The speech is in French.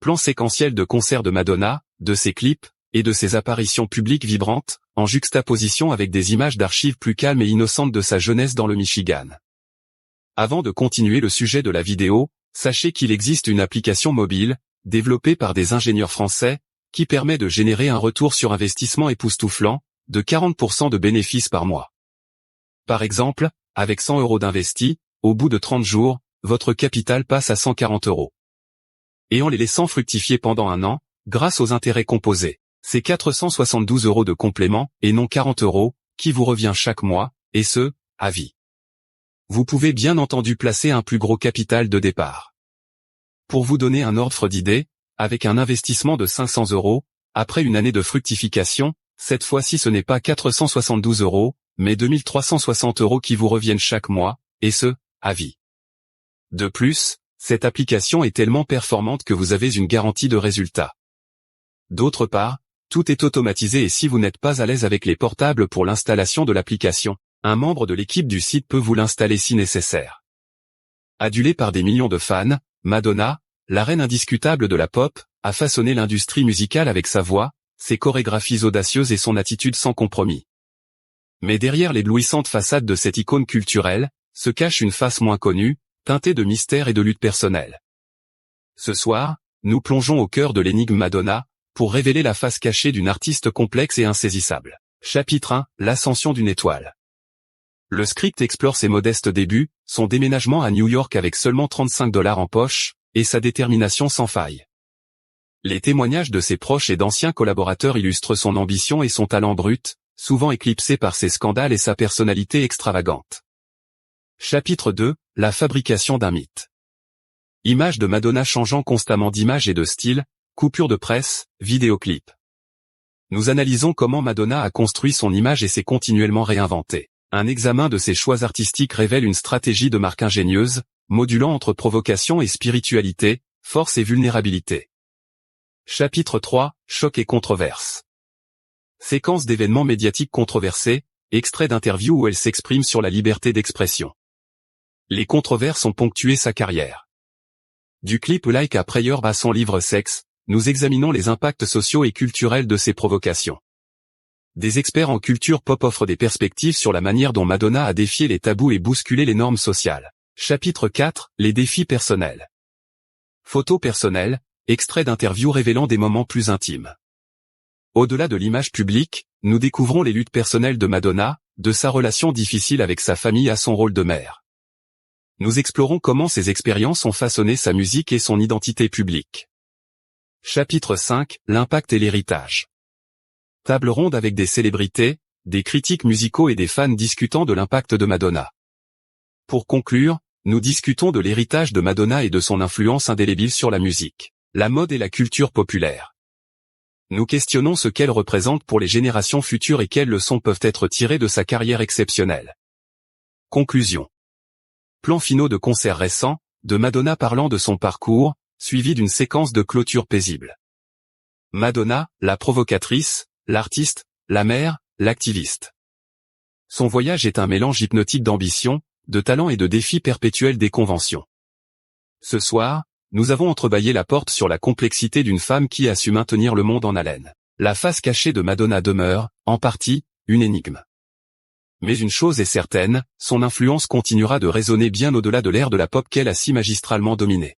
Plan séquentiel de concert de Madonna, de ses clips, et de ses apparitions publiques vibrantes, en juxtaposition avec des images d'archives plus calmes et innocentes de sa jeunesse dans le Michigan. Avant de continuer le sujet de la vidéo, sachez qu'il existe une application mobile, développée par des ingénieurs français, qui permet de générer un retour sur investissement époustouflant, de 40% de bénéfices par mois. Par exemple, avec 100 € d'investis, au bout de 30 jours, votre capital passe à 140 €. Et en les laissant fructifier pendant un an, grâce aux intérêts composés, c'est 472 € de complément, et non 40 €, qui vous revient chaque mois, et ce, à vie. Vous pouvez bien entendu placer un plus gros capital de départ. Pour vous donner un ordre d'idée, avec un investissement de 500 €, après une année de fructification, cette fois-ci ce n'est pas 472 €, mais 2360 € qui vous reviennent chaque mois, et ce, à vie. De plus, cette application est tellement performante que vous avez une garantie de résultat. D'autre part, tout est automatisé et si vous n'êtes pas à l'aise avec les portables pour l'installation de l'application, un membre de l'équipe du site peut vous l'installer si nécessaire. Adulée par des millions de fans, Madonna, la reine indiscutable de la pop, a façonné l'industrie musicale avec sa voix, ses chorégraphies audacieuses et son attitude sans compromis. Mais derrière l'éblouissante façade de cette icône culturelle, se cache une face moins connue, teintée de mystère et de lutte personnelle. Ce soir, nous plongeons au cœur de l'énigme Madonna, pour révéler la face cachée d'une artiste complexe et insaisissable. Chapitre 1, l'ascension d'une étoile. Le script explore ses modestes débuts, son déménagement à New York avec seulement 35 $ en poche, et sa détermination sans faille. Les témoignages de ses proches et d'anciens collaborateurs illustrent son ambition et son talent brut, souvent éclipsé par ses scandales et sa personnalité extravagante. Chapitre 2, la fabrication d'un mythe. Image de Madonna changeant constamment d'image et de style, coupure de presse, vidéoclip. Nous analysons comment Madonna a construit son image et s'est continuellement réinventée. Un examen de ses choix artistiques révèle une stratégie de marque ingénieuse, modulant entre provocation et spiritualité, force et vulnérabilité. Chapitre 3, choc et controverse. Séquence d'événements médiatiques controversés, extrait d'interviews où elle s'exprime sur la liberté d'expression. Les controverses ont ponctué sa carrière. Du clip Like a Prayer à son livre Sex, nous examinons les impacts sociaux et culturels de ces provocations. Des experts en culture pop offrent des perspectives sur la manière dont Madonna a défié les tabous et bousculé les normes sociales. Chapitre 4, les défis personnels. Photos personnelles, extrait d'interviews révélant des moments plus intimes. Au-delà de l'image publique, nous découvrons les luttes personnelles de Madonna, de sa relation difficile avec sa famille à son rôle de mère. Nous explorons comment ces expériences ont façonné sa musique et son identité publique. Chapitre 5, l'impact et l'héritage. Table ronde avec des célébrités, des critiques musicaux et des fans discutant de l'impact de Madonna. Pour conclure, nous discutons de l'héritage de Madonna et de son influence indélébile sur la musique, la mode et la culture populaire. Nous questionnons ce qu'elle représente pour les générations futures et quelles leçons peuvent être tirées de sa carrière exceptionnelle. Conclusion. Plans finaux de concerts récents, de Madonna parlant de son parcours, suivi d'une séquence de clôture paisible. Madonna, la provocatrice, l'artiste, la mère, l'activiste. Son voyage est un mélange hypnotique d'ambition, de talent et de défis perpétuels des conventions. Ce soir, nous avons entrebâillé la porte sur la complexité d'une femme qui a su maintenir le monde en haleine. La face cachée de Madonna demeure, en partie, une énigme. Mais une chose est certaine, son influence continuera de résonner bien au-delà de l'ère de la pop qu'elle a si magistralement dominée.